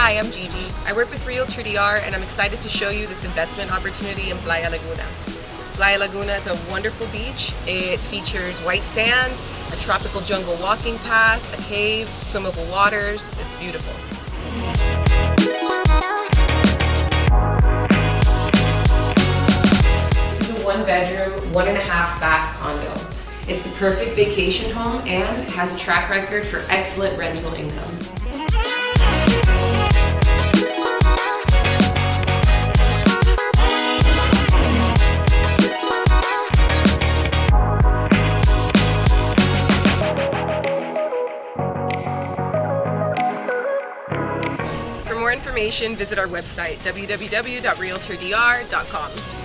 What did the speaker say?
Hi, I'm Gigi. I work with RealtorDR and I'm excited to show you this investment opportunity in Playa Laguna. Playa Laguna is a wonderful beach. It features white sand, a tropical jungle walking path, a cave, swimmable waters. It's beautiful. This is a 1-bedroom, 1.5-bath condo. It's the perfect vacation home and has a track record for excellent rental income. For more information, visit our website, www.realtordr.com.